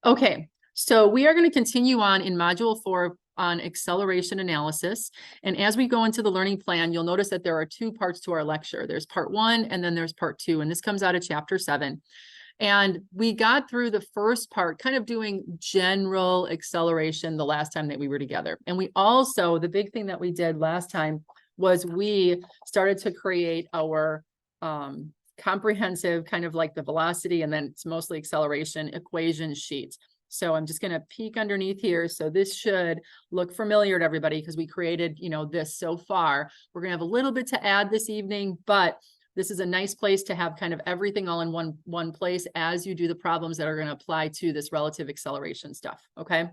Okay, so we are going to continue on in Module 4 on acceleration analysis. And as we go into the learning plan, you'll notice that there are two parts to our lecture. There's part 1 and then there's part 2, and this comes out of chapter 7. And we got through the first part, kind of doing general acceleration the last time that we were together. And we also, the big thing that we did last time was we started to create our comprehensive, kind of like the velocity, and then it's mostly acceleration equation sheet. So I'm just going to peek underneath here. So this should look familiar to everybody because we created, this so far. We're going to have a little bit to add this evening, but this is a nice place to have kind of everything all in one place as you do the problems that are going to apply to this relative acceleration stuff. Okay.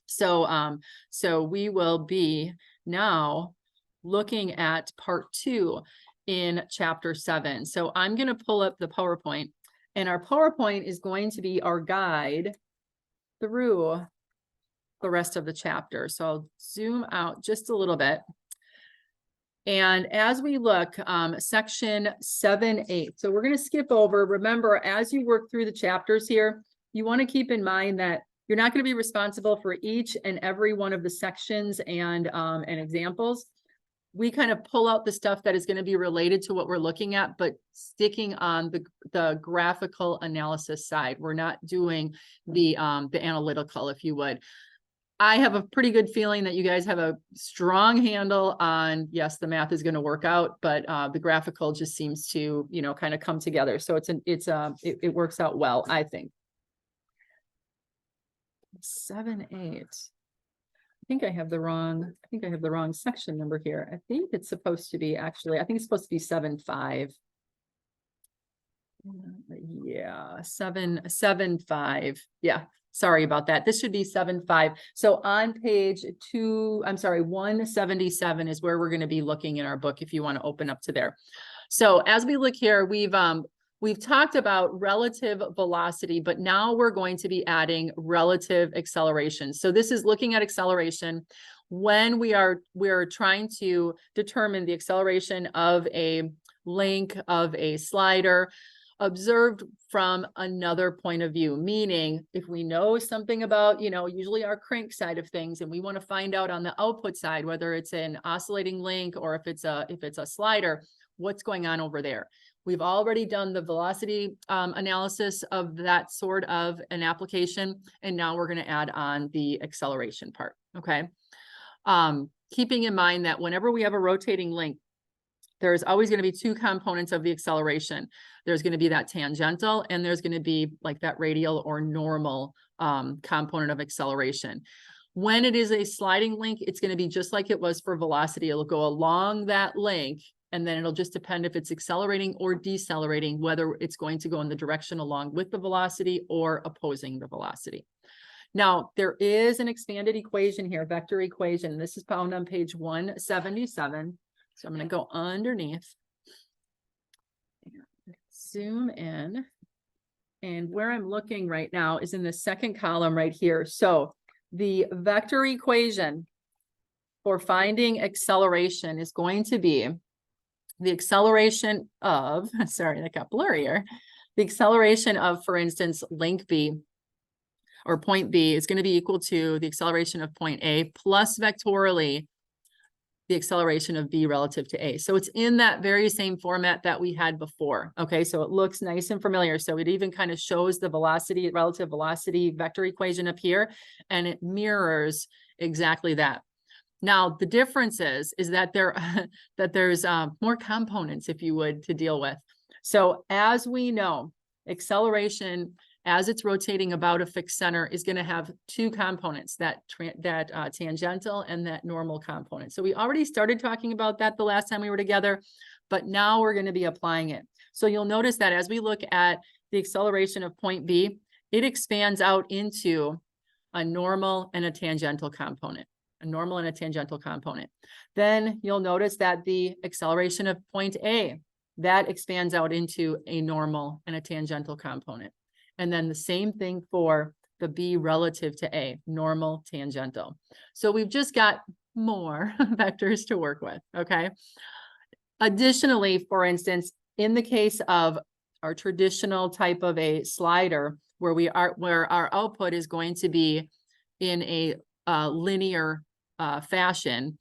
So, so we will be now looking at part 2 in chapter 7. So I'm going to pull up the PowerPoint, and our PowerPoint is going to be our guide through the rest of the chapter. So I'll zoom out just a little bit. And as we look, section 7-8. So we're going to skip over. Remember, as you work through the chapters here, you want to keep in mind that you're not going to be responsible for each and every one of the sections and examples. We kind of pull out the stuff that is going to be related to what we're looking at, but sticking on the graphical analysis side. We're not doing the analytical, if you would. I have a pretty good feeling that you guys have a strong handle on, yes, the math is going to work out, but the graphical just seems to, kind of come together. So it works out well, I think. 7-8. I think I have the wrong section number here. I think it's supposed to be actually, I think it's supposed to be 7-5. Yeah, 7-5. Yeah, sorry about that. This should be 7-5. So on page 177 is where we're going to be looking in our book if you want to open up to there. So as we look here, we've talked about relative velocity, but now we're going to be adding relative acceleration. So this is looking at acceleration when we're trying to determine the acceleration of a link of a slider observed from another point of view, meaning if we know something about, usually our crank side of things, and we want to find out on the output side, whether it's an oscillating link or if it's a slider, what's going on over there. We've already done the velocity analysis of that sort of an application, and now we're going to add on the acceleration part, okay? Keeping in mind that whenever we have a rotating link, there's always going to be two components of the acceleration. There's going to be that tangential, and there's going to be like that radial or normal component of acceleration. When it is a sliding link, it's going to be just like it was for velocity. It'll go along that link, and then it'll just depend if it's accelerating or decelerating, whether it's going to go in the direction along with the velocity or opposing the velocity. Now, there is an expanded equation here, vector equation. This is found on page 177. So I'm going to go underneath, zoom in, and where I'm looking right now is in the second column right here. So the vector equation for finding acceleration is going to be the acceleration of, sorry, that got blurrier. The acceleration of, for instance, link B or point B is going to be equal to the acceleration of point A plus vectorially the acceleration of B relative to A. So it's in that very same format that we had before. Okay, so it looks nice and familiar. So it even kind of shows the velocity, relative velocity vector equation up here, and it mirrors exactly that. Now, the difference is that there's more components, if you would, to deal with. So as we know, acceleration, as it's rotating about a fixed center, is going to have two components, that tangential and that normal component. So we already started talking about that the last time we were together, but now we're going to be applying it. So you'll notice that as we look at the acceleration of point B, it expands out into a normal and a tangential component. A normal and a tangential component. Then you'll notice that the acceleration of point A, that expands out into a normal and a tangential component. And then the same thing for the B relative to A, normal, tangential. So we've just got more vectors to work with, okay? Additionally, for instance, in the case of our traditional type of a slider, where our output is going to be in a linear fashion.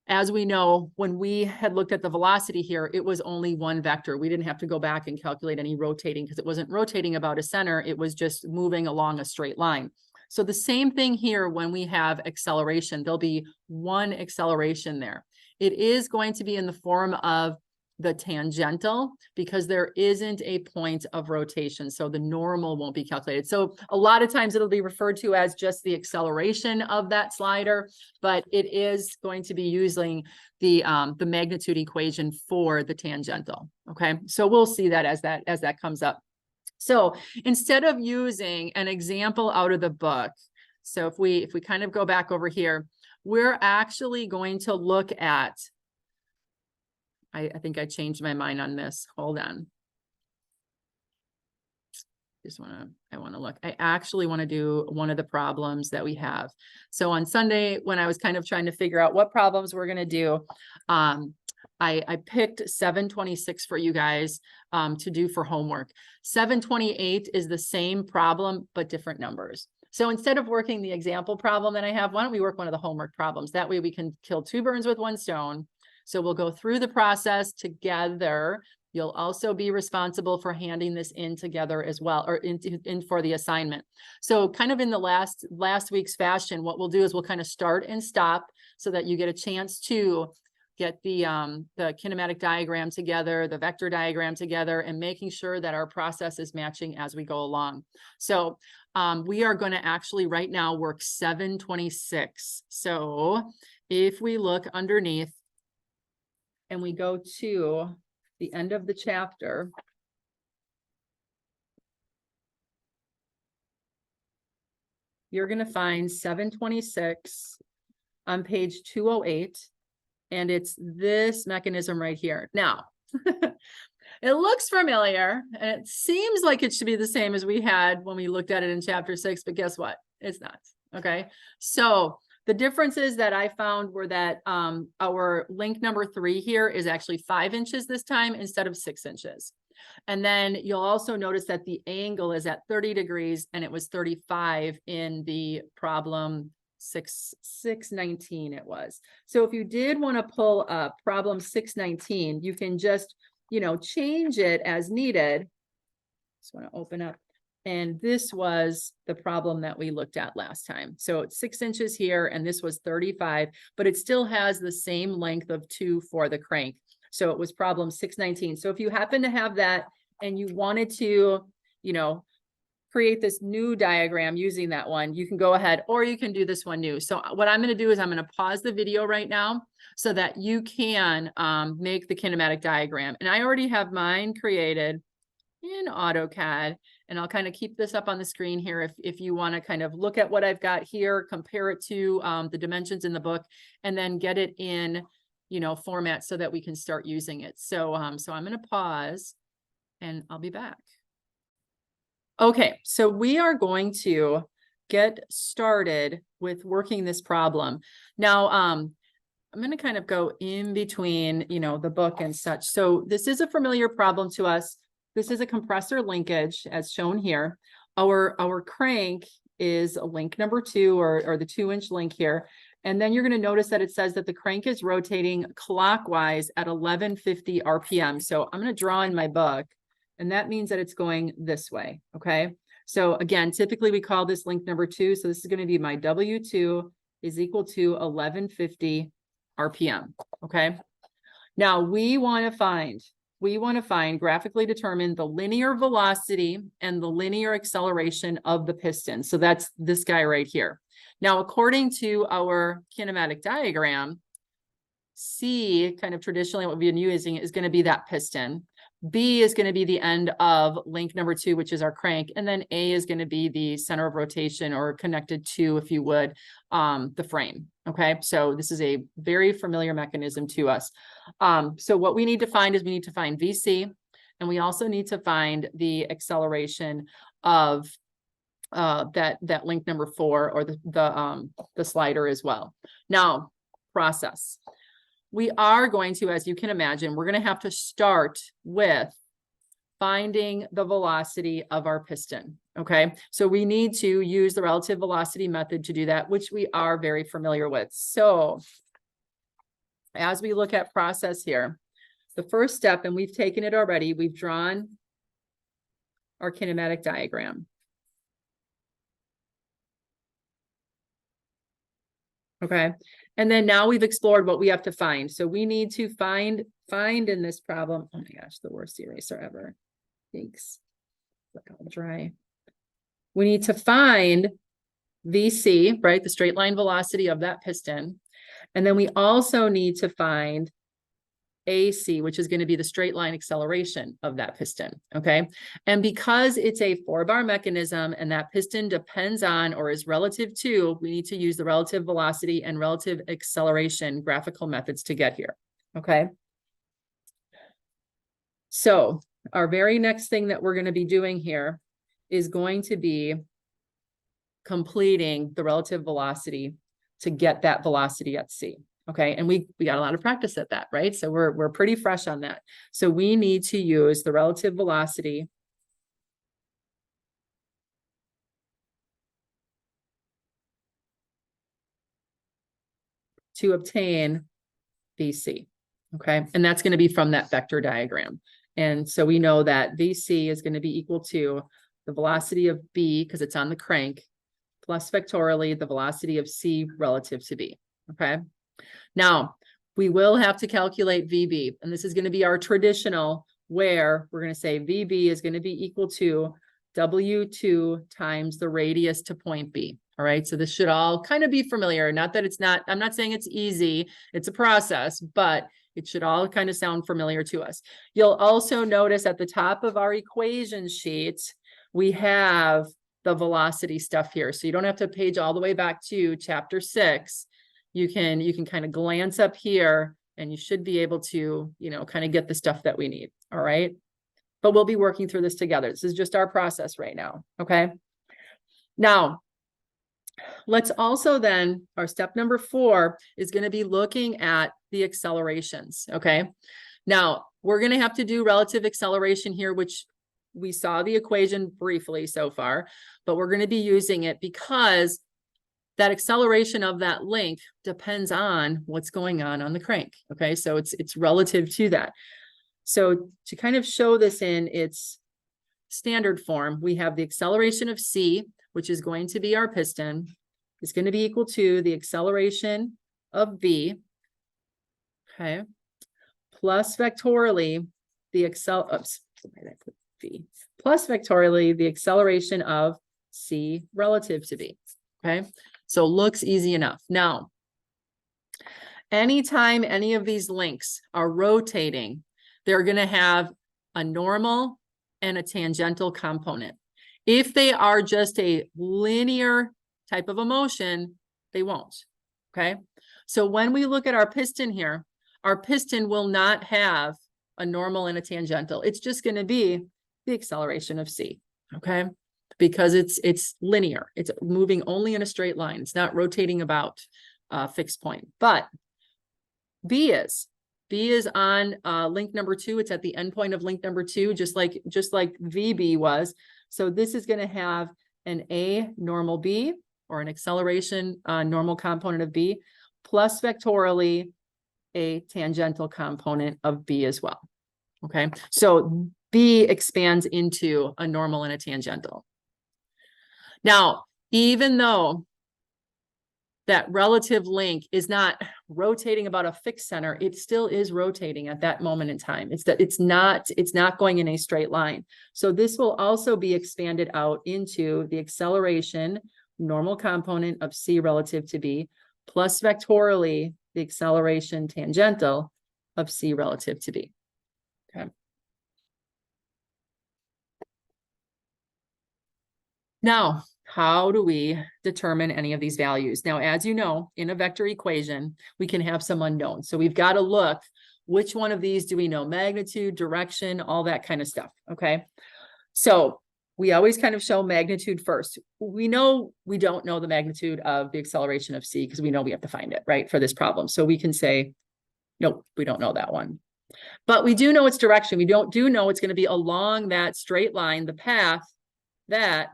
As we know, when we had looked at the velocity here, it was only one vector. We didn't have to go back and calculate any rotating because it wasn't rotating about a center. It was just moving along a straight line. So the same thing here when we have acceleration, there'll be one acceleration there. It is going to be in the form of the tangential because there isn't a point of rotation. So the normal won't be calculated. So a lot of times it'll be referred to as just the acceleration of that slider, but it is going to be using the magnitude equation for the tangential. Okay, so we'll see that as that comes up. So instead of using an example out of the book, so if we kind of go back over here, we're actually going to look at, I think I changed my mind on this. Hold on. I want to look. I actually want to do one of the problems that we have. So on Sunday, when I was kind of trying to figure out what problems we're going to do, I picked 726 for you guys to do for homework. 728 is the same problem, but different numbers. So instead of working the example problem that I have, why don't we work one of the homework problems? That way we can kill two birds with one stone. So we'll go through the process together. You'll also be responsible for handing this in together as well, or in for the assignment. So kind of in the last week's fashion, what we'll do is we'll kind of start and stop so that you get a chance to get the kinematic diagram together, the vector diagram together, and making sure that our process is matching as we go along. So we are going to actually right now work 726. So if we look underneath and we go to the end of the chapter, you're going to find 726 on page 208, and it's this mechanism right here. Now, it looks familiar, and it seems like it should be the same as we had when we looked at it in chapter 6, but guess what? It's not. Okay, so the differences that I found were that our link number 3 here is actually 5 inches this time instead of 6 inches. And then you'll also notice that the angle is at 30 degrees and it was 35 in the problem 619 it was. So if you did want to pull up problem 619, you can just, change it as needed. Just want to open up. And this was the problem that we looked at last time. So it's 6 inches here, and this was 35, but it still has the same length of 2 for the crank. So it was problem 619. So if you happen to have that and you wanted to, create this new diagram using that one, you can go ahead, or you can do this one new. So what I'm going to do is I'm going to pause the video right now so that you can make the kinematic diagram. And I already have mine created in AutoCAD. And I'll kind of keep this up on the screen here if you want to kind of look at what I've got here, compare it to the dimensions in the book, and then get it in, format so that we can start using it. So, so I'm going to pause and I'll be back. Okay, so we are going to get started with working this problem. Now, I'm going to kind of go in between, the book and such. So this is a familiar problem to us. This is a compressor linkage as shown here. Our crank is a link number 2 or the 2-inch link here. And then you're going to notice that it says that the crank is rotating clockwise at 1150 RPM. So I'm going to draw in my book, and that means that it's going this way. Okay. So again, typically we call this link number 2. So this is going to be my W2 is equal to 1150 RPM. Okay. Now we want to find, graphically determine the linear velocity and the linear acceleration of the piston. So that's this guy right here. Now, according to our kinematic diagram, C, kind of traditionally what we've been using, is going to be that piston. B is going to be the end of link number 2, which is our crank. And then A is going to be the center of rotation, or connected to, if you would, the frame. Okay, so this is a very familiar mechanism to us. So what we need to find is we need to find VC, and we also need to find the acceleration of that link number 4, or the slider as well. Now, process. We are going to, as you can imagine, we're going to have to start with finding the velocity of our piston, okay? So we need to use the relative velocity method to do that, which we are very familiar with. So as we look at process here, the first step, and we've taken it already, we've drawn our kinematic diagram. Okay, and then now we've explored what we have to find. So we need to find in this problem, oh my gosh, the worst eraser ever. Thanks. Look all dry. We need to find VC, right? The straight line velocity of that piston. And then we also need to find AC, which is going to be the straight line acceleration of that piston. Okay. And because it's a 4-bar mechanism and that piston depends on or is relative to, we need to use the relative velocity and relative acceleration graphical methods to get here. Okay. So our very next thing that we're going to be doing here is going to be completing the relative velocity to get that velocity at C. Okay, and we got a lot of practice at that, right? So we're pretty fresh on that. So we need to use the relative velocity to obtain VC. Okay, and that's going to be from that vector diagram. And so we know that VC is going to be equal to the velocity of B, because it's on the crank, plus vectorially the velocity of C relative to B. Okay, now we will have to calculate VB, and this is going to be our traditional, where we're going to say VB is going to be equal to W2 times the radius to point B. All right, so this should all kind of be familiar. Not that it's not, I'm not saying it's easy, it's a process, but it should all kind of sound familiar to us. You'll also notice at the top of our equation sheet, we have the velocity stuff here. So you don't have to page all the way back to chapter 6. You can kind of glance up here and you should be able to, you know, kind of get the stuff that we need. All right. But we'll be working through this together. This is just our process right now. Okay. Now, let's also then, our step number 4 is going to be looking at the accelerations. Okay. Now, we're going to have to do relative acceleration here, which we saw the equation briefly so far, but we're going to be using it because that acceleration of that link depends on what's going on the crank. Okay, so it's relative to that. So to kind of show this in its standard form, we have the acceleration of C, which is going to be our piston, is going to be equal to the acceleration of B, okay, plus vectorially the plus vectorially the acceleration of C relative to B. Okay, so looks easy enough. Now, anytime any of these links are rotating, they're going to have a normal and a tangential component. If they are just a linear type of a motion, they won't. Okay, so when we look at our piston here, our piston will not have a normal and a tangential. It's just going to be the acceleration of C. Okay, because it's linear. It's moving only in a straight line. It's not rotating about a fixed point. But B is on link number 2. It's at the endpoint of link number 2, just like VB was. So this is going to have an A normal B, or an acceleration normal component of B, plus vectorially a tangential component of B as well. Okay, so B expands into a normal and a tangential. Now, even though that relative link is not rotating about a fixed center, it still is rotating at that moment in time. It's not going in a straight line. So this will also be expanded out into the acceleration normal component of C relative to B, plus vectorially the acceleration tangential of C relative to B. Okay. Now, how do we determine any of these values? Now, as you know, in a vector equation, we can have some unknowns. So we've got to look, which one of these do we know? Magnitude, direction, all that kind of stuff. Okay. So we always kind of show magnitude first. We know we don't know the magnitude of the acceleration of C because we know we have to find it, right, for this problem. So we can say, nope, we don't know that one. But we do know its direction. We do know it's going to be along that straight line, the path that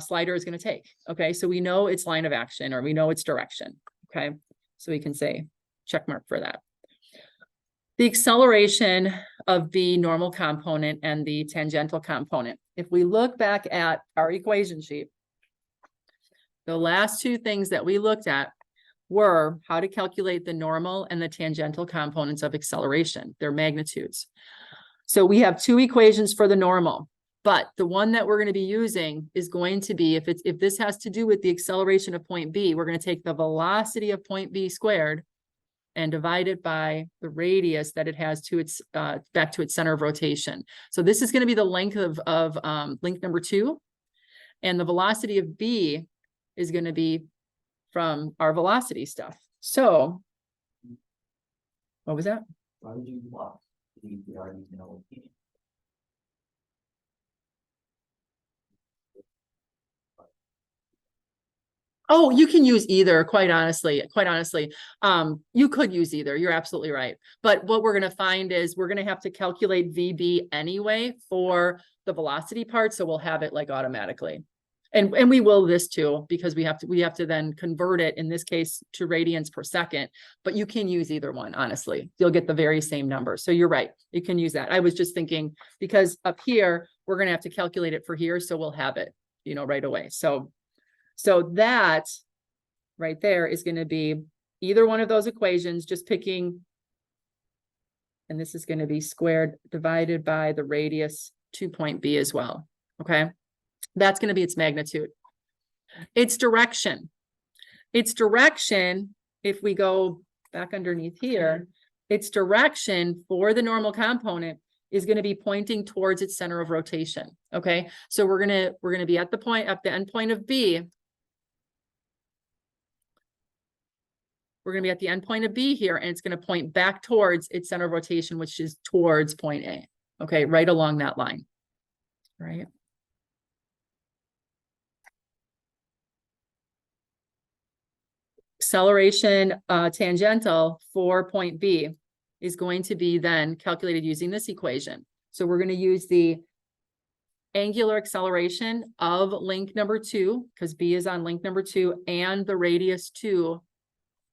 slider is going to take. Okay, so we know its line of action, or we know its direction. Okay, so we can say check mark for that. The acceleration of the normal component and the tangential component. If we look back at our equation sheet, the last two things that we looked at were how to calculate the normal and the tangential components of acceleration, their magnitudes. So we have two equations for the normal, but the one that we're going to be using is going to be, if this has to do with the acceleration of point B, we're going to take the velocity of point B squared and divide it by the radius that it has to its back to its center of rotation. So this is going to be the length of link number 2, and the velocity of B is going to be from our velocity stuff. So what was that? Why would you walk? We already know. Oh, you can use either, quite honestly. You could use either. You're absolutely right. But what we're going to find is we're going to have to calculate VB anyway for the velocity part. So we'll have it like automatically. And we will this too, because we have to then convert it, in this case, to radians per second. But you can use either one, honestly. You'll get the very same number. So you're right. You can use that. I was just thinking, because up here, we're going to have to calculate it for here. So we'll have it, right away. So that right there is going to be either one of those equations, just picking, and this is going to be squared divided by the radius to point B as well. Okay, that's going to be its magnitude. Its direction. Its direction, if we go back underneath here, its direction for the normal component is going to be pointing towards its center of rotation. Okay, so we're gonna be at the end point of B. We're going to be at the end point of B here, and it's going to point back towards its center of rotation, which is towards point A. Okay, right along that line. Right. Acceleration tangential for point B is going to be then calculated using this equation. So we're going to use the angular acceleration of link number 2, because B is on link number 2, and the radius to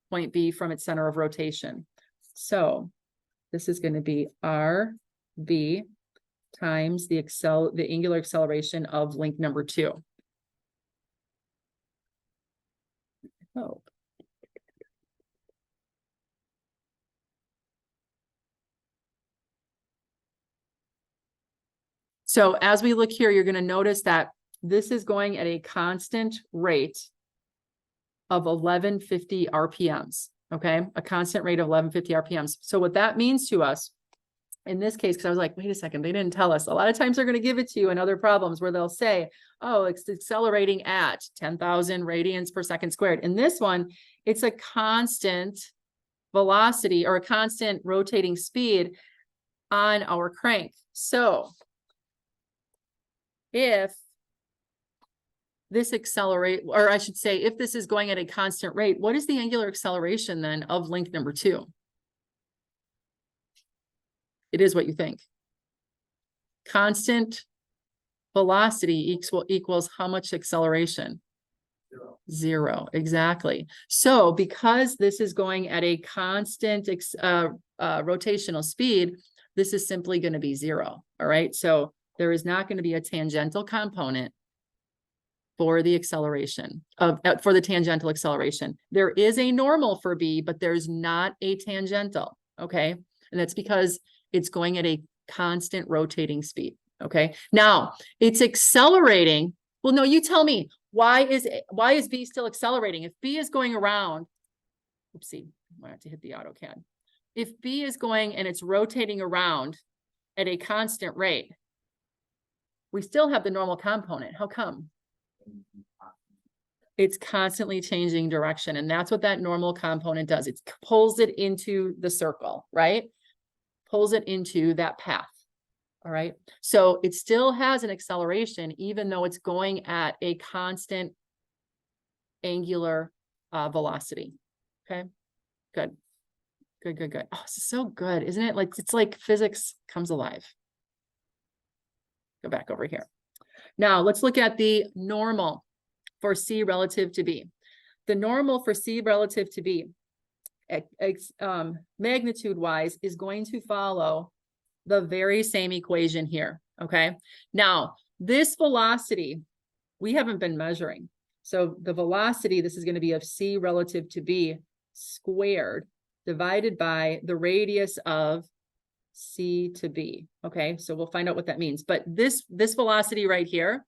point B from its center of rotation. So this is going to be RB times the angular acceleration of link number 2. Oh. So as we look here, you're going to notice that this is going at a constant rate of 1150 RPMs, okay? A constant rate of 1150 RPMs. So what that means to us, in this case, because I was like, wait a second, they didn't tell us. A lot of times they're going to give it to you in other problems where they'll say, oh, it's accelerating at 10,000 radians per second squared. In this one, it's a constant velocity or a constant rotating speed on our crank. So if this or I should say, if this is going at a constant rate, what is the angular acceleration then of link number 2? It is what you think. Constant velocity equals how much acceleration? 0, exactly. So because this is going at a constant rotational speed, this is simply going to be 0. All right. So there is not going to be a tangential component for the acceleration for the tangential acceleration. There is a normal for B, but there's not a tangential. Okay. And that's because it's going at a constant rotating speed. Okay. Now it's accelerating. Well, no, you tell me, why is B still accelerating? If B is going around, oopsie, I have to hit the AutoCAD. If B is going and it's rotating around at a constant rate, we still have the normal component. How come? It's constantly changing direction. And that's what that normal component does. It pulls it into the circle, right? Pulls it into that path. All right. So it still has an acceleration, even though it's going at a constant angular velocity. Okay, good. Good, good, good. Oh, this is so good, isn't it? Like, it's like physics comes alive. Go back over here. Now let's look at the normal for C relative to B. The normal for C relative to B, magnitude wise, is going to follow the very same equation here. Okay. Now this velocity, we haven't been measuring. So the velocity, this is going to be of C relative to B squared divided by the radius of C to B. Okay, so we'll find out what that means. But this velocity right here,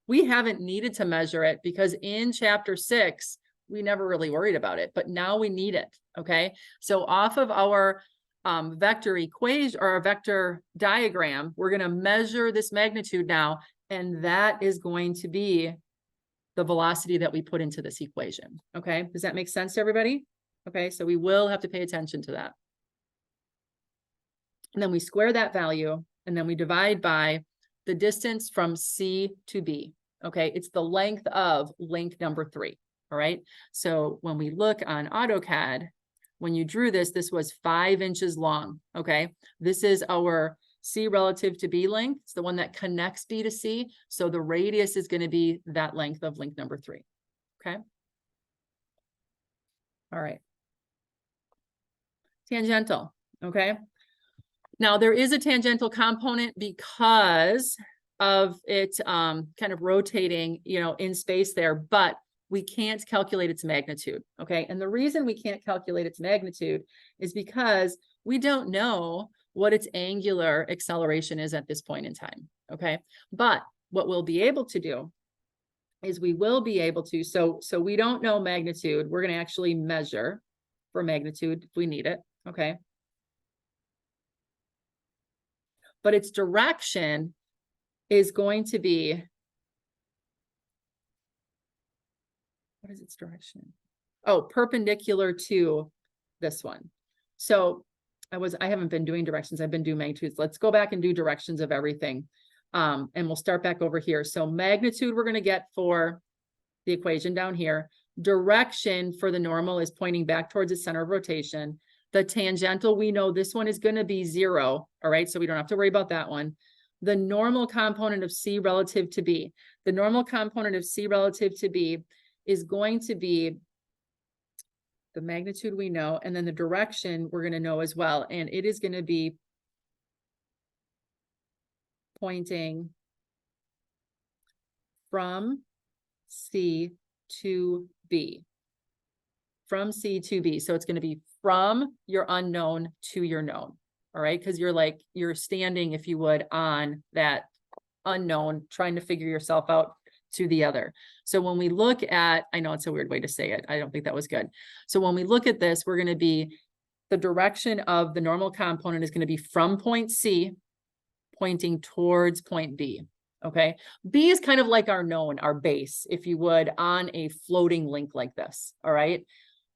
we haven't needed to measure it because in chapter 6, we never really worried about it, but now we need it. Okay, so off of our vector equation or our vector diagram, we're going to measure this magnitude now, and that is going to be the velocity that we put into this equation. Okay, does that make sense to everybody? Okay, so we will have to pay attention to that. And then we square that value, and then we divide by the distance from C to B. Okay, it's the length of link number 3. All right, so when we look on AutoCAD, when you drew this, this was 5 inches long. Okay, this is our C relative to B length. It's the one that connects B to C. So the radius is going to be that length of link number 3. Okay. All right. Tangential. Okay. Now there is a tangential component because of it kind of rotating, in space there, but we can't calculate its magnitude. Okay. And the reason we can't calculate its magnitude is because we don't know what its angular acceleration is at this point in time. Okay. But what we'll be able to do is we will be able to, so we don't know magnitude. We're going to actually measure for magnitude if we need it. Okay. But its direction is going to be, what is its direction? Oh, perpendicular to this one. So I haven't been doing directions. I've been doing magnitudes. Let's go back and do directions of everything. And we'll start back over here. So magnitude we're going to get for the equation down here. Direction for the normal is pointing back towards the center of rotation. The tangential, we know this one is going to be 0. All right, so we don't have to worry about that one. The normal component of C relative to B. The normal component of C relative to B is going to be the magnitude we know, and then the direction we're going to know as well. And it is going to be pointing from C to B. From C to B. So it's going to be from your unknown to your known. All right. Because you're standing, if you would, on that unknown, trying to figure yourself out to the other. So when we look at, I know it's a weird way to say it. I don't think that was good. So when we look at this, we're going to be, the direction of the normal component is going to be from point C, pointing towards point B. Okay. B is kind of like our known, our base, if you would, on a floating link like this. All right.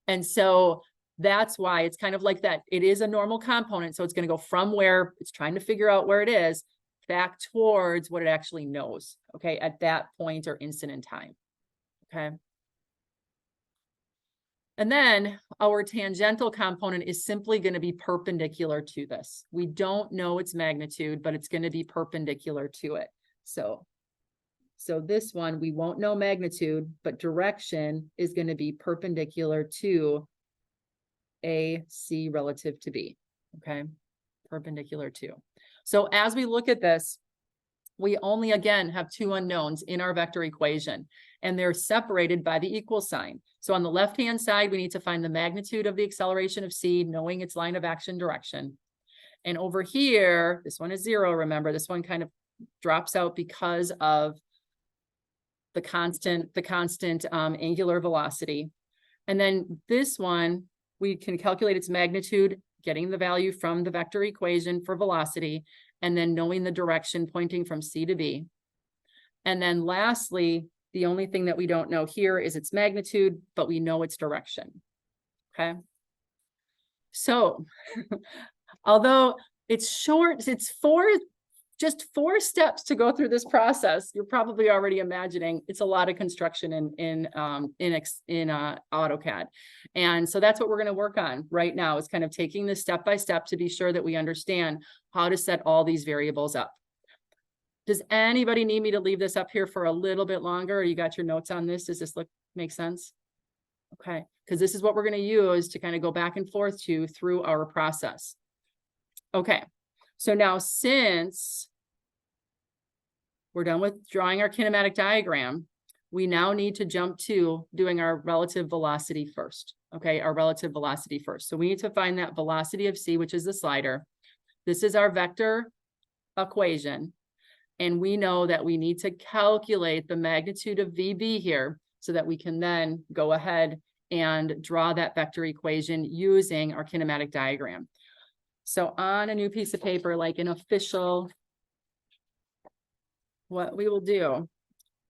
And so that's why it's kind of like that. It is a normal component. So it's going to go from where it's trying to figure out where it is back towards what it actually knows. Okay. At that point or instant in time. Okay. And then our tangential component is simply going to be perpendicular to this. We don't know its magnitude, but it's going to be perpendicular to it. So this one, we won't know magnitude, but direction is going to be perpendicular to AC relative to B. Okay. Perpendicular to. So as we look at this, we only, again, have 2 unknowns in our vector equation, and they're separated by the equal sign. So on the left-hand side, we need to find the magnitude of the acceleration of C, knowing its line of action direction. And over here, this one is 0. Remember, this one kind of drops out because of the constant angular velocity. And then this one, we can calculate its magnitude, getting the value from the vector equation for velocity, and then knowing the direction pointing from C to B. And then lastly, the only thing that we don't know here is its magnitude, but we know its direction. Okay. So although it's short, it's just 4 steps to go through this process. You're probably already imagining it's a lot of construction in AutoCAD. And so that's what we're going to work on right now, is kind of taking this step by step to be sure that we understand how to set all these variables up. Does anybody need me to leave this up here for a little bit longer? Or you got your notes on this? Does this make sense? Okay, because this is what we're going to use to kind of go back and forth through our process. Okay, so now since we're done with drawing our kinematic diagram, we now need to jump to doing our relative velocity first. Okay, our relative velocity first. So we need to find that velocity of C, which is the slider. This is our vector equation. And we know that we need to calculate the magnitude of VB here so that we can then go ahead and draw that vector equation using our kinematic diagram. So on a new piece of paper, like an official, what we will do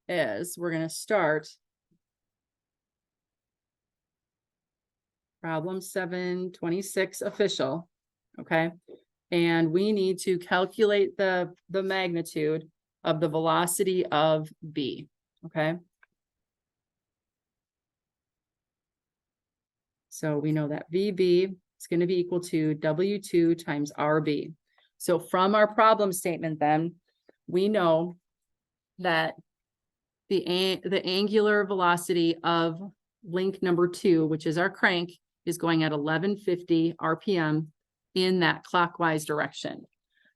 is we're going to start problem 726 official. Okay. And we need to calculate the magnitude of the velocity of B. Okay. So we know that VB is going to be equal to W2 times RB. So from our problem statement, then we know that the angular velocity of link number 2, which is our crank, is going at 1150 RPM in that clockwise direction.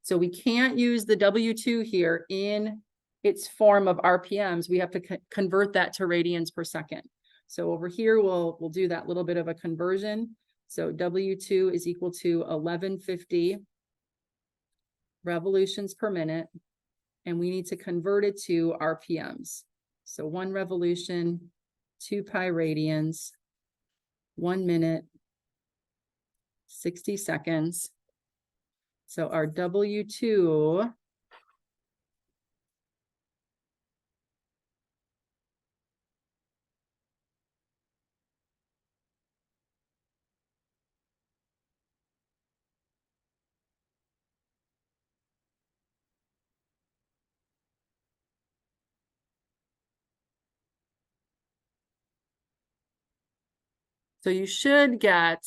So we can't use the W2 here in its form of RPMs. We have to convert that to radians per second. So over here, we'll do that little bit of a conversion. So W2 is equal to 1150 revolutions per minute. And we need to convert it to RPMs. So 1 revolution, 2 pi radians, 1 minute, 60 seconds. So our W2 so you should get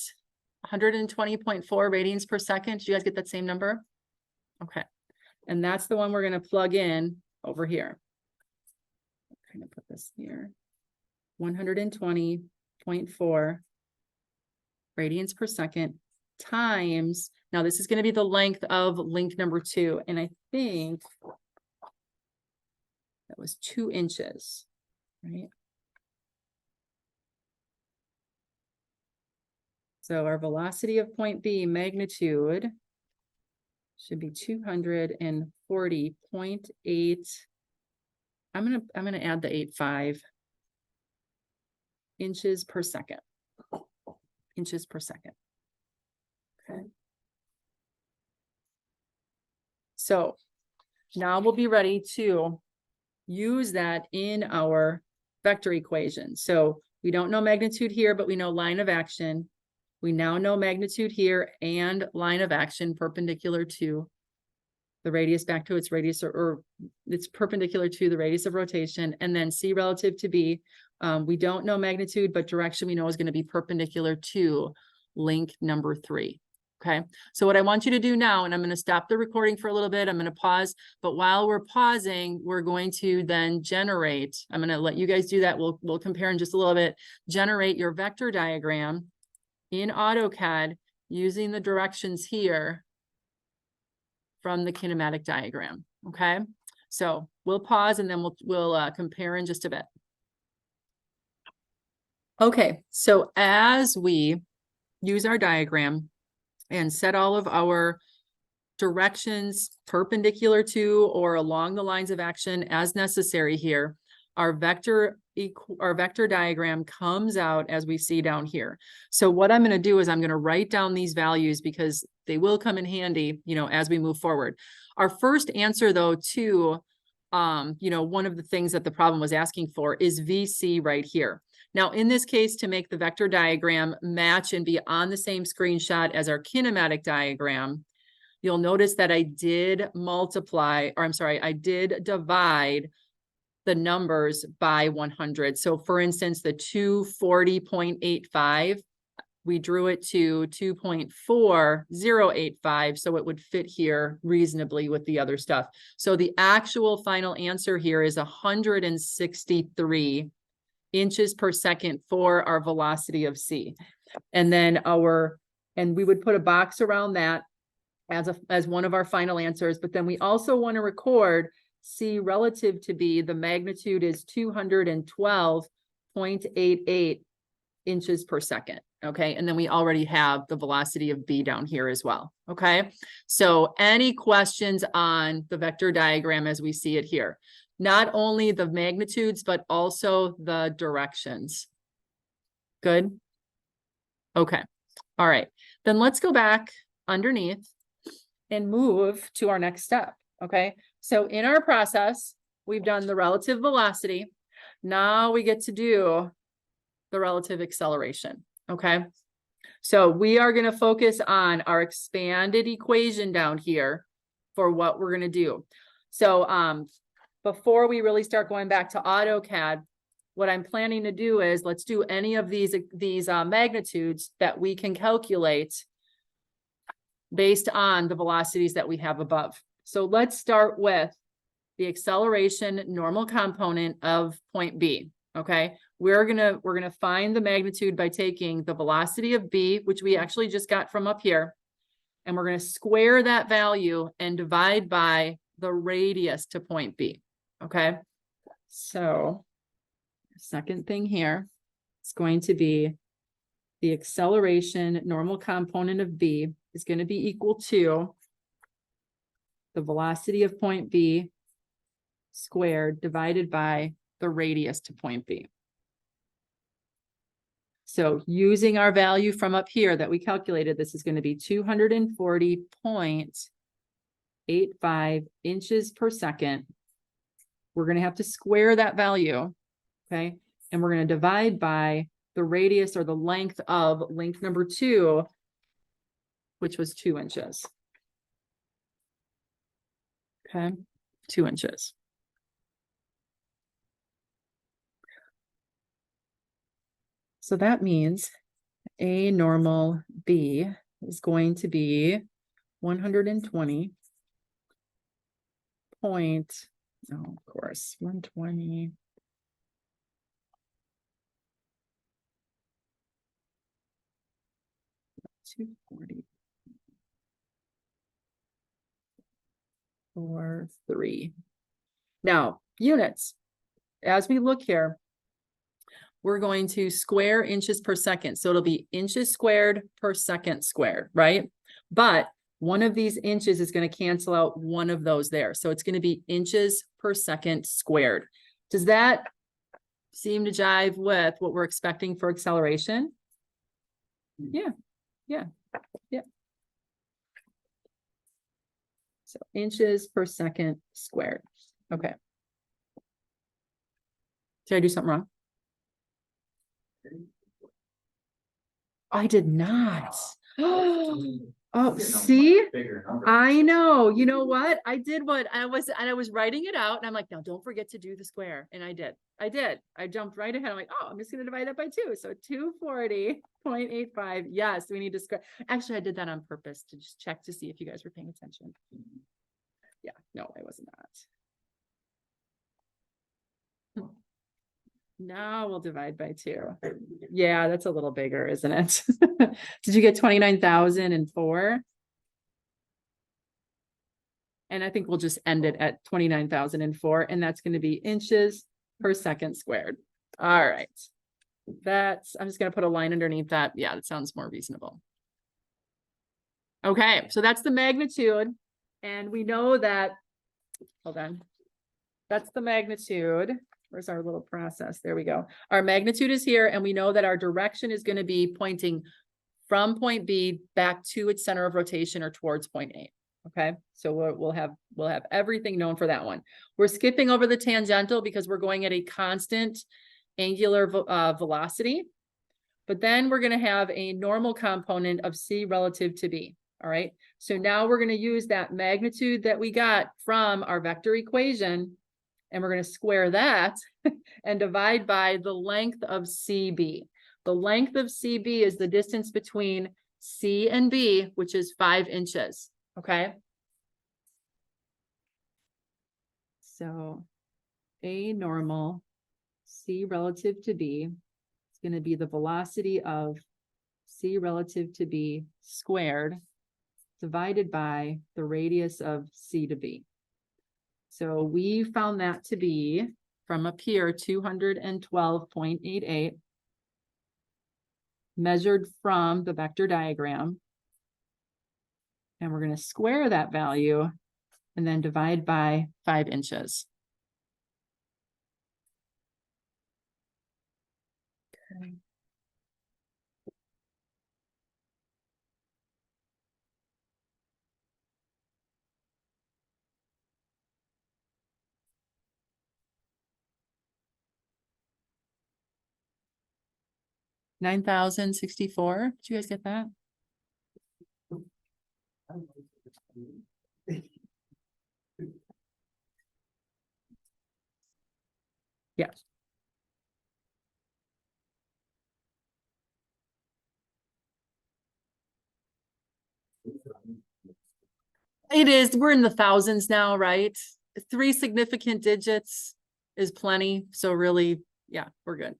120.4 radians per second. Did you guys get that same number? Okay. And that's the one we're going to plug in over here. I'm going to put this here. 120.4 radians per second times, now this is going to be the length of link number 2. And I think that was 2 inches, right? So our velocity of point B magnitude should be 240.8. I'm gonna add the 8.5 inches per second. Inches per second. Okay. So now we'll be ready to use that in our vector equation. So we don't know magnitude here, but we know line of action. We now know magnitude here and line of action perpendicular to the radius back to its radius, or it's perpendicular to the radius of rotation, and then C relative to B. We don't know magnitude, but direction we know is going to be perpendicular to link number 3. Okay, so what I want you to do now, and I'm going to stop the recording for a little bit, I'm going to pause, but while we're pausing, we're going to then generate, I'm going to let you guys do that, we'll compare in just a little bit, generate your vector diagram in AutoCAD using the directions here from the kinematic diagram. Okay, so we'll pause and then we'll compare in just a bit. Okay, so as we use our diagram and set all of our directions perpendicular to or along the lines of action as necessary here, our vector diagram comes out as we see down here. So what I'm going to do is I'm going to write down these values because they will come in handy, you know, as we move forward. Our first answer though to, you know, one of the things that the problem was asking for is VC right here. Now, in this case, to make the vector diagram match and be on the same screenshot as our kinematic diagram, you'll notice that I did I did divide the numbers by 100. So for instance, the 240.85, we drew it to 2.4085, so it would fit here reasonably with the other stuff. So the actual final answer here is 163 inches per second for our velocity of C. And then we would put a box around that as one of our final answers, but then we also want to record C relative to B. The magnitude is 212.88 inches per second. Okay, and then we already have the velocity of B down here as well. Okay, so any questions on the vector diagram as we see it here? Not only the magnitudes, but also the directions. Good. Okay, all right, then let's go back underneath and move to our next step. Okay, so in our process, we've done the relative velocity. Now we get to do the relative acceleration. Okay, so we are going to focus on our expanded equation down here for what we're going to do. So before we really start going back to AutoCAD, what I'm planning to do is let's do any of these magnitudes that we can calculate based on the velocities that we have above. So let's start with the acceleration normal component of point B. Okay, we're gonna find the magnitude by taking the velocity of B, which we actually just got from up here, and we're gonna square that value and divide by the radius to point B. Okay, so second thing here, it's going to be the acceleration normal component of B is going to be equal to the velocity of point B squared divided by the radius to point B. So using our value from up here that we calculated, this is going to be 240.85 inches per second. We're going to have to square that value, okay? And we're going to divide by the radius or the length of link number 2, which was 2 inches. Okay, 2 inches. So that means A normal B is going to be 120 point, oh, of course, 120. .3. Now, units. As we look here, we're going to square inches per second. So it'll be inches squared per second squared, right? But one of these inches is going to cancel out one of those there. So it's going to be inches per second squared. Does that seem to jive with what we're expecting for acceleration? Yeah. So inches per second squared. Okay. Did I do something wrong? I did not. Oh, see, I know. You know what? I did what I was writing it out, and I'm like, now don't forget to do the square. And I did. I jumped right ahead. I'm like, oh, I'm just going to divide that by 2. So 240.85. Yes, we need to square. Actually, I did that on purpose to just check to see if you guys were paying attention. Yeah, no, I was not. Now we'll divide by 2. Yeah, that's a little bigger, isn't it? Did you get 29,004? And I think we'll just end it at 29,004, and that's going to be inches per second squared. All right. I'm just going to put a line underneath that. Yeah, that sounds more reasonable. Okay, so that's the magnitude. And we know that, hold on. That's the magnitude. Where's our little process? There we go. Our magnitude is here, and we know that our direction is going to be pointing from point B back to its center of rotation or towards point A. Okay, so we'll have everything known for that one. We're skipping over the tangential because we're going at a constant angular velocity, but then we're going to have a normal component of C relative to B. All right. So now we're going to use that magnitude that we got from our vector equation, and we're going to square that and divide by the length of CB. The length of CB is the distance between C and B, which is 5 inches. Okay. So A normal, C relative to B, is going to be the velocity of C relative to B squared divided by the radius of C to B. So we found that to be from up here, 212.88, measured from the vector diagram. And we're going to square that value and then divide by 5 inches. Okay. $9,064. Did you guys get that? Yes. It is. We're in the thousands now, right? 3 significant digits is plenty. So really, yeah, we're good.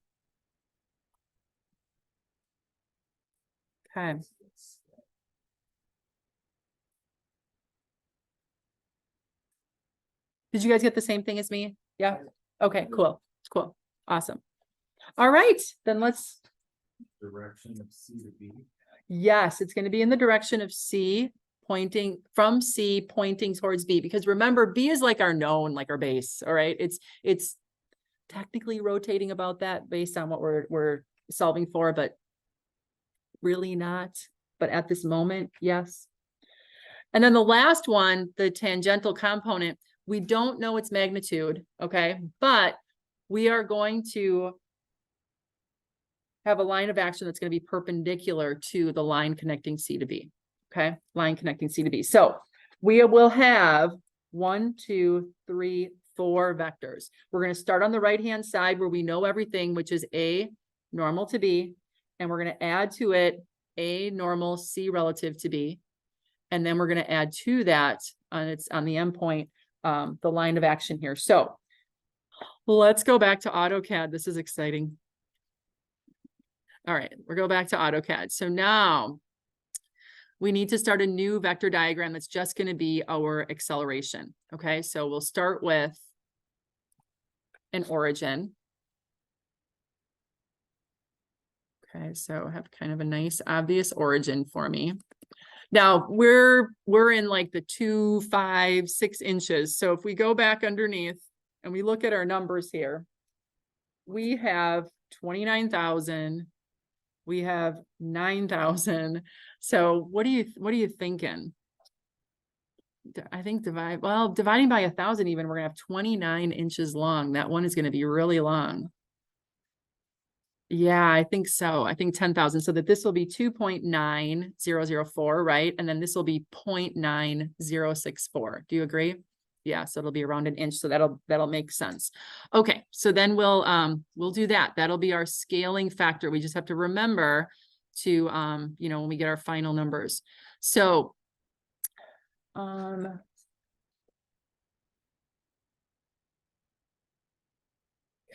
Okay. Did you guys get the same thing as me? Yeah. Okay, cool. Cool. Awesome. All right, then let's. Direction of C to B. Yes, it's going to be in the direction of C, pointing from C, pointing towards B, because remember, B is like our known, like our base. All right. It's technically rotating about that based on what we're solving for, but really not. But at this moment, yes. And then the last one, the tangential component, we don't know its magnitude, okay? But we are going to have a line of action that's going to be perpendicular to the line connecting C to B, okay? Line connecting C to B. So we will have 1, 2, 3, 4 vectors. We're going to start on the right-hand side where we know everything, which is A normal to B, and we're going to add to it A normal C relative to B. And then we're going to add to that on the endpoint, the line of action here. So let's go back to AutoCAD. This is exciting. All right, we'll go back to AutoCAD. So now we need to start a new vector diagram that's just going to be our acceleration. Okay, so we'll start with an origin. Okay, so I have kind of a nice obvious origin for me. Now we're in like the 2, 5, 6 inches. So if we go back underneath and we look at our numbers here, we have 29,000. We have 9,000. So what are you thinking? I think dividing by 1,000 even, we're gonna have 29 inches long. That one is gonna be really long. Yeah, I think so. I think 10,000. So that this will be 2.9004, right? And then this will be 0.9064. Do you agree? Yeah, so it'll be around an inch. So that'll make sense. Okay, so then we'll do that. That'll be our scaling factor. We just have to remember to when we get our final numbers. So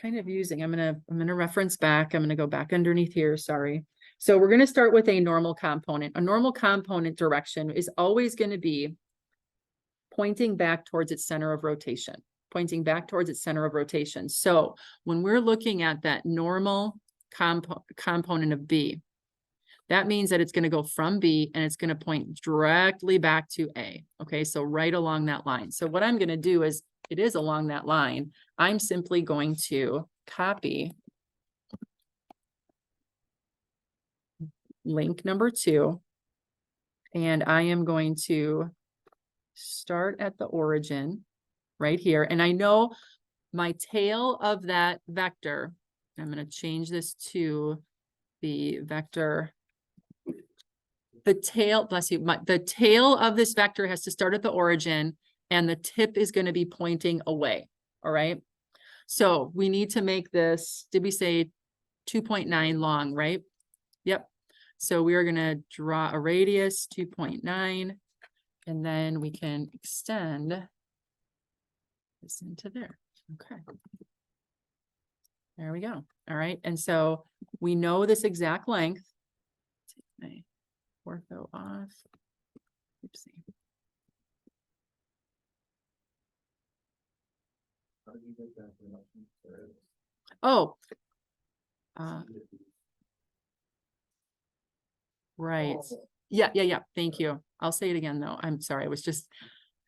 kind of using, I'm gonna reference back. I'm gonna go back underneath here. Sorry. So we're gonna start with a normal component. A normal component direction is always going to be pointing back towards its center of rotation. Pointing back towards its center of rotation. So when we're looking at that normal component of B, that means that it's going to go from B and it's going to point directly back to A. Okay, so right along that line. So what I'm going to do is, it is along that line. I'm simply going to copy link number 2, and I am going to start at the origin right here. And I know my tail of that vector, I'm going to change this to the vector The tail, bless you, the tail of this vector has to start at the origin and the tip is going to be pointing away. All right. So we need to make this, did we say 2.9 long, right? Yep. So we are going to draw a radius 2.9 and then we can extend this into there. Okay. There we go. All right. And so we know this exact length. Take my ortho off. Oopsie. How do you get that information? Oh, right. Yeah. Thank you. I'll say it again, though. I'm sorry. I was just,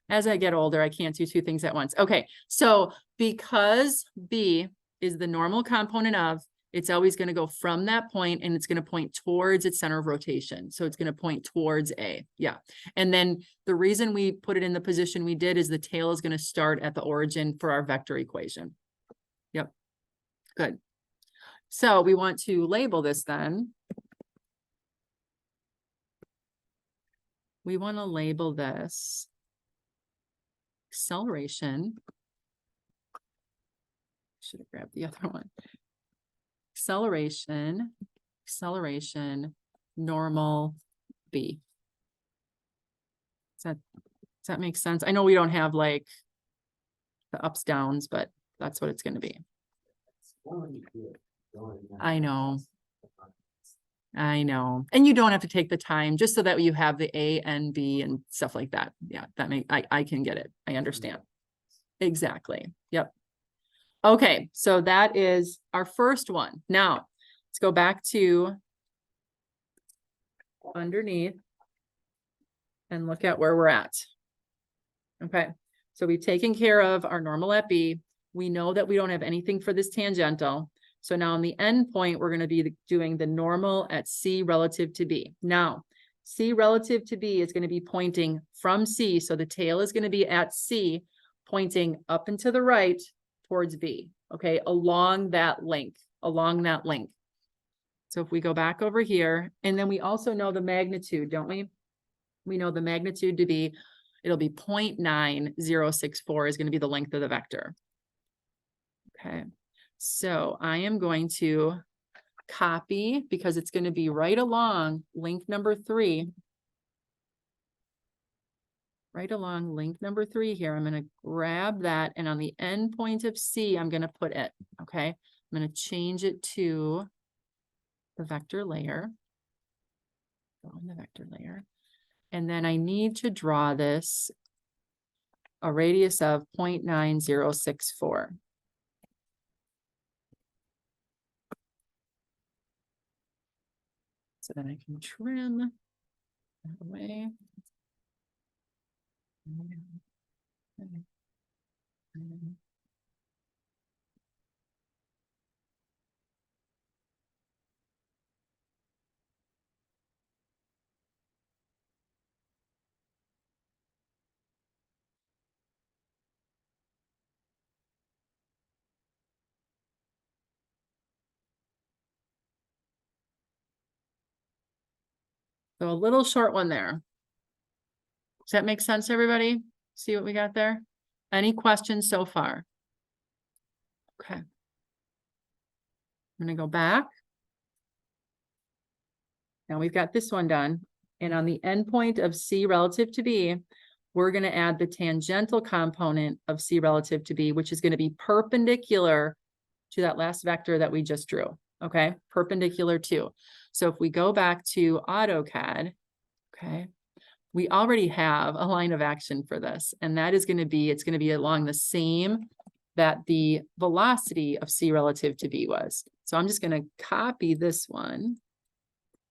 as I get older, I can't do two things at once. Okay. So because B is the normal component of, it's always going to go from that point and it's going to point towards its center of rotation. So it's going to point towards A. Yeah. And then the reason we put it in the position we did is the tail is going to start at the origin for our vector equation. Yep. Good. So we want to label this then. We want to label this acceleration. Should have grabbed the other one. Acceleration, normal B. Does that make sense? I know we don't have like the ups, downs, but that's what it's going to be. I know. And you don't have to take the time just so that you have the A and B and stuff like that. Yeah, I can get it. I understand. Exactly. Yep. Okay, so that is our first one. Now, let's go back to underneath and look at where we're at. Okay, so we've taken care of our normal at B. We know that we don't have anything for this tangential. So now on the end point, we're going to be doing the normal at C relative to B. Now, C relative to B is going to be pointing from C. So the tail is going to be at C, pointing up and to the right towards B. Okay, along that length. So if we go back over here, and then we also know the magnitude, don't we? We know the magnitude to be, it'll be 0.9064 is going to be the length of the vector. Okay, so I am going to copy, because it's going to be right along link number 3. Right along link number 3 here. I'm going to grab that, and on the end point of C, I'm going to put it. Okay, I'm going to change it to the vector layer. Go on the vector layer. And then I need to draw this a radius of 0.9064. So then I can trim that away. So a little short one there. Does that make sense, everybody? See what we got there? Any questions so far? Okay. I'm going to go back. Now we've got this one done. And on the endpoint of C relative to B, we're going to add the tangential component of C relative to B, which is going to be perpendicular to that last vector that we just drew. Okay, perpendicular to. So if we go back to AutoCAD, okay, we already have a line of action for this. And that is going to be, it's going to be along the same that the velocity of C relative to B was. So I'm just going to copy this one.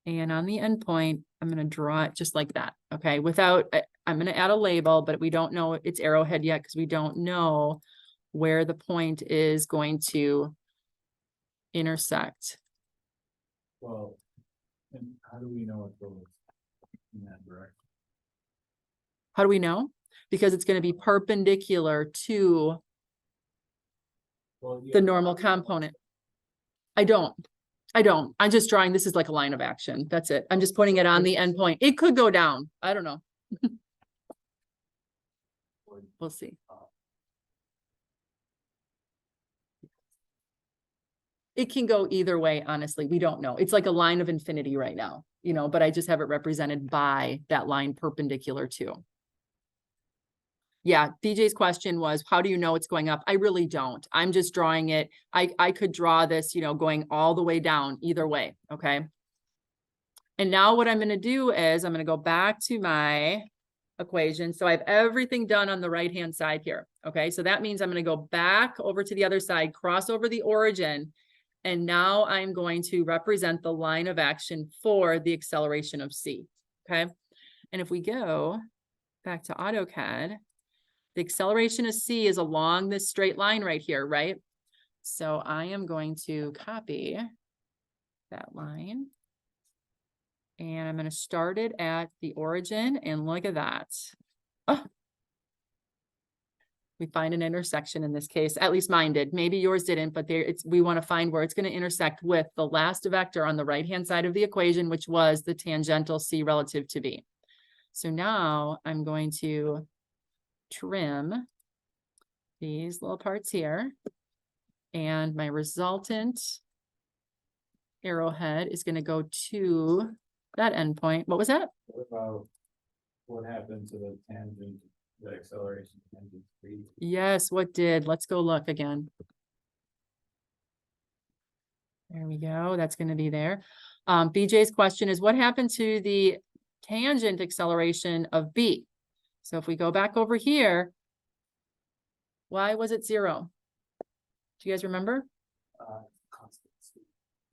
And on the endpoint, I'm going to draw it just like that. Okay, without, I'm going to add a label, but we don't know its arrowhead yet because we don't know where the point is going to intersect. Well, and how do we know it goes in that direction? How do we know? Because it's going to be perpendicular to the normal component. I don't. I don't. I'm just drawing, this is like a line of action. That's it. I'm just putting it on the endpoint. It could go down. I don't know. We'll see. It can go either way, honestly. We don't know. It's like a line of infinity right now, you know, but I just have it represented by that line perpendicular to. Yeah, DJ's question was, how do you know it's going up? I really don't. I'm just drawing it. I could draw this, you know, going all the way down either way, okay? And now what I'm going to do is I'm going to go back to my equation. So I have everything done on the right-hand side here, okay? So that means I'm going to go back over to the other side, cross over the origin, and now I'm going to represent the line of action for the acceleration of C, okay? And if we go back to AutoCAD, the acceleration of C is along this straight line right here, right? So I am going to copy that line. And I'm going to start it at the origin, and look at that. Oh. We find an intersection in this case, at least mine did. Maybe yours didn't, but there we want to find where it's going to intersect with the last vector on the right-hand side of the equation, which was the tangential C relative to B. So now I'm going to trim these little parts here, and my resultant arrowhead is going to go to that endpoint. What was that? What about what happened to the tangent, the acceleration tangent speed? Yes, what did? Let's go look again. There we go. That's going to be there. BJ's question is, what happened to the tangent acceleration of B? So if we go back over here, why was it 0? Do you guys remember? Constant speed.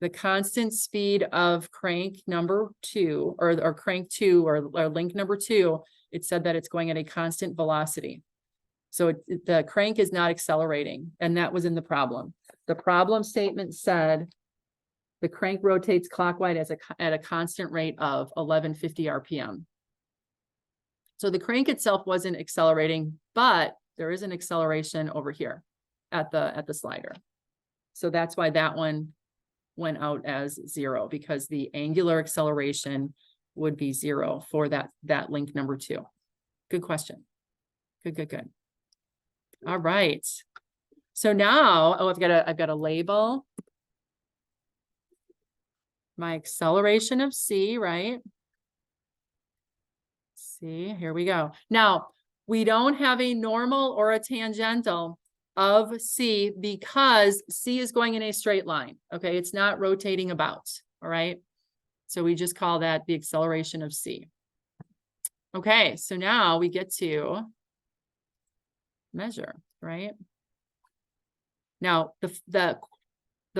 The constant speed of crank number 2 or crank 2 or link number 2, it said that it's going at a constant velocity. So the crank is not accelerating, and that was in the problem. The problem statement said the crank rotates clockwise at a constant rate of 1150 RPM. So the crank itself wasn't accelerating, but there is an acceleration over here at the slider. So that's why that one went out as 0, because the angular acceleration would be 0 for that link number 2. Good question. Good. All right. So now, oh, I've got to label my acceleration of C, right? See, here we go. Now, we don't have a normal or a tangential of C because C is going in a straight line. Okay, it's not rotating about. All right. So we just call that the acceleration of C. Okay, so now we get to measure, right? Now, the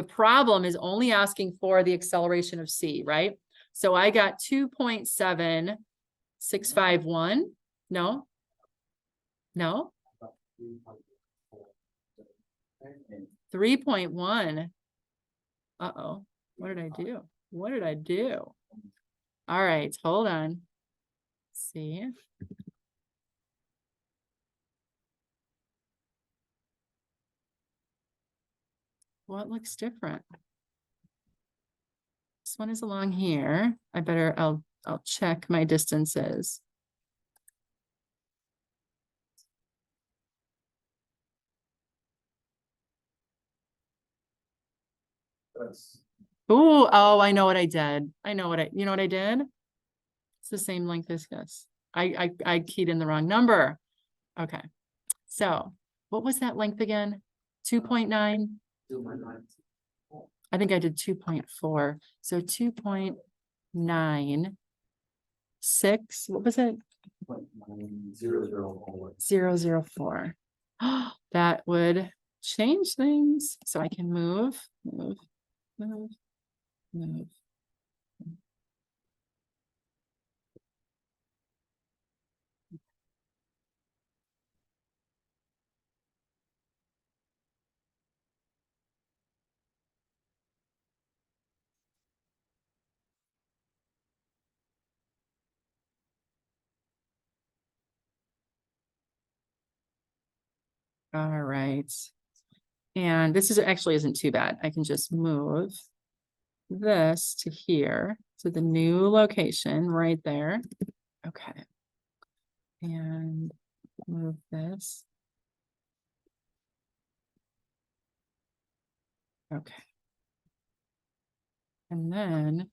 problem is only asking for the acceleration of C, right? So I got 2.7651. No? 3.1. Uh-oh. What did I do? All right, hold on. Let's see. What looks different? This one is along here. I'll check my distances. Oh, I know what I did. You know what I did? It's the same length as this. I keyed in the wrong number. Okay. So what was that length again? 2.9? I think I did 2.4. So 2.96. What was it? 0.004. That would change things. So I can move. All right. And this is actually isn't too bad. I can just move this to here, to the new location right there. Okay. And move this. Okay. And then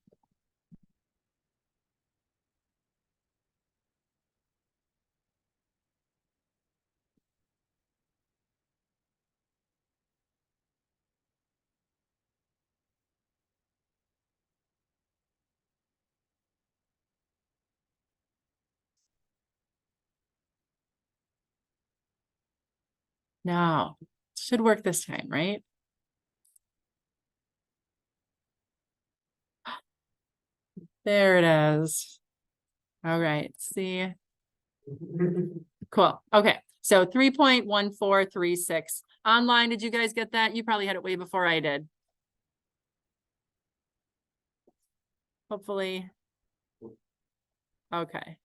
now should work this time, right? There it is. All right, see. Cool. Okay, so 3.1436. Online, did you guys get that? You probably had it way before I did. Hopefully. Okay.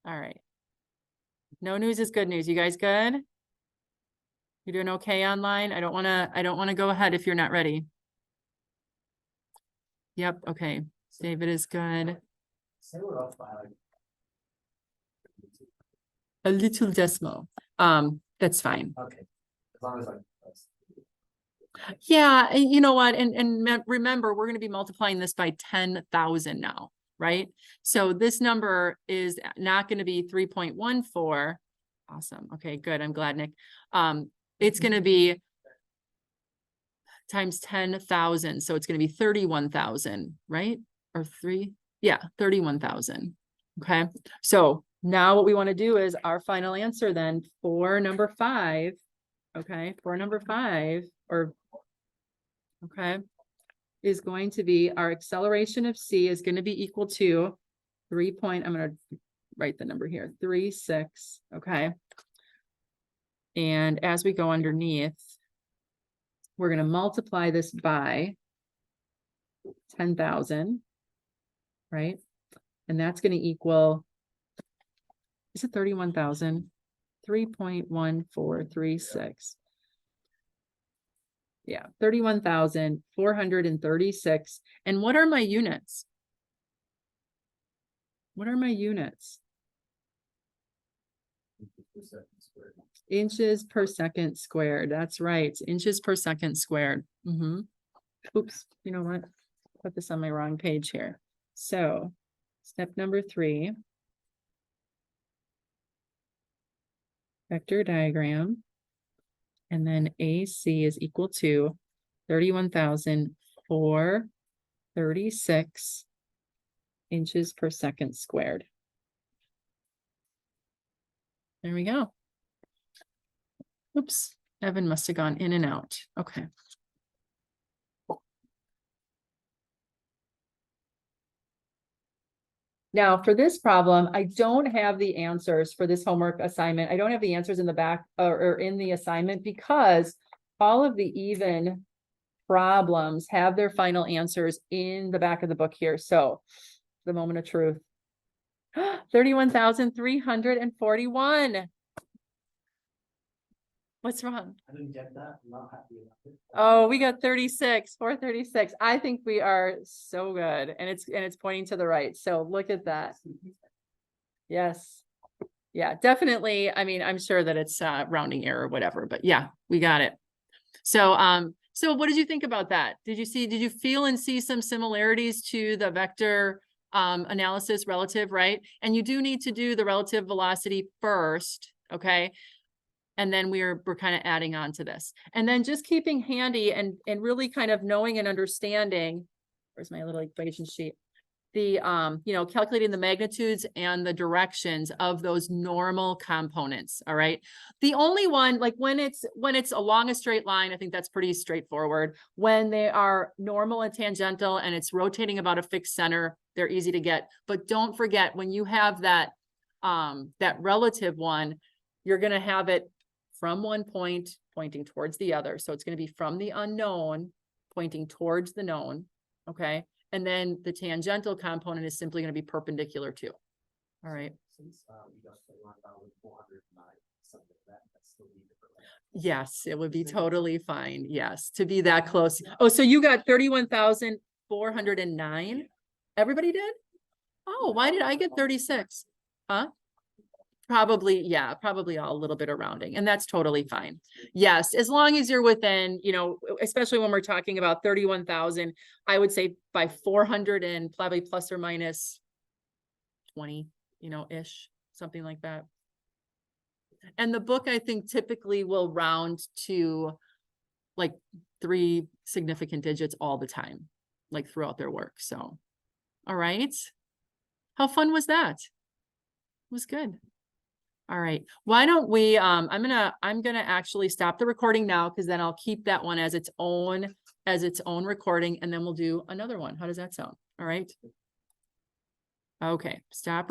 All right. No news is good news. You guys good? You're doing okay online? I don't want to go ahead if you're not ready. Yep, okay. David is good. Say we're off by like. A little decimal. That's fine. Okay, as long as like. That's- Yeah, and you know what? And remember, we're going to be multiplying this by 10,000 now, right? So this number is not going to be 3.14. Awesome. Okay, good. I'm glad, Nick. It's going to be times 10,000. So it's going to be 31,000, right? Or three? Yeah, 31,000. Okay. So now what we want to do is our final answer then for number 5. Okay. For number 5 or okay, is going to be our acceleration of C is going to be equal to I'm going to write the number here, 36. Okay. And as we go underneath, we're going to multiply this by 10,000, right? And that's going to equal, is it 31,000? 3.1436. Yeah, 31,436. And what are my units? What are my units? Inches per second squared. That's right. Inches per second squared. Oops, you know what? Put this on my wrong page here. So step number 3. Vector diagram. And then AC is equal to 31,436 inches per second squared. There we go. Oops, Evan must have gone in and out. Okay. Now for this problem, I don't have the answers for this homework assignment. I don't have the answers in the back or in the assignment because all of the even problems have their final answers in the back of the book here. So the moment of truth. 31,341. What's wrong? I didn't get that. I'm not happy about it. Oh, we got 36, 436. I think we are so good. And it's pointing to the right. So look at that. Yes. Yeah, definitely. I mean, I'm sure that it's rounding error or whatever, but yeah, we got it. So, so what did you think about that? Did you feel and see some similarities to the vector analysis relative, right? And you do need to do the relative velocity first, okay? And then we're kind of adding on to this. And then just keeping handy and really kind of knowing and understanding, where's my little equation sheet? The, calculating the magnitudes and the directions of those normal components, all right? The only one, like when it's along a straight line, I think that's pretty straightforward. When they are normal and tangential and it's rotating about a fixed center, they're easy to get. But don't forget, when you have that relative one, you're gonna have it from one point pointing towards the other. So it's going to be from the unknown pointing towards the known. Okay. And then the tangential component is simply going to be perpendicular to. All right. Since we got 31,409 Yes, it would be totally fine. Yes, to be that close. Oh, so you got 31,409? Everybody did? Oh, why did I get 36? Huh? Probably, yeah, probably all a little bit of rounding, and that's totally fine. Yes, as long as you're within, you know, especially when we're talking about 31,000, I would say by 400 and probably plus or minus 20, you know, ish, something like that. And the book, I think, typically will round to like 3 significant digits all the time, like throughout their work. So, all right. How fun was that? It was good. All right. Why don't we, I'm gonna actually stop the recording now, because then I'll keep that one as its own recording, and then we'll do another one. How does that sound? All right. Okay, stop.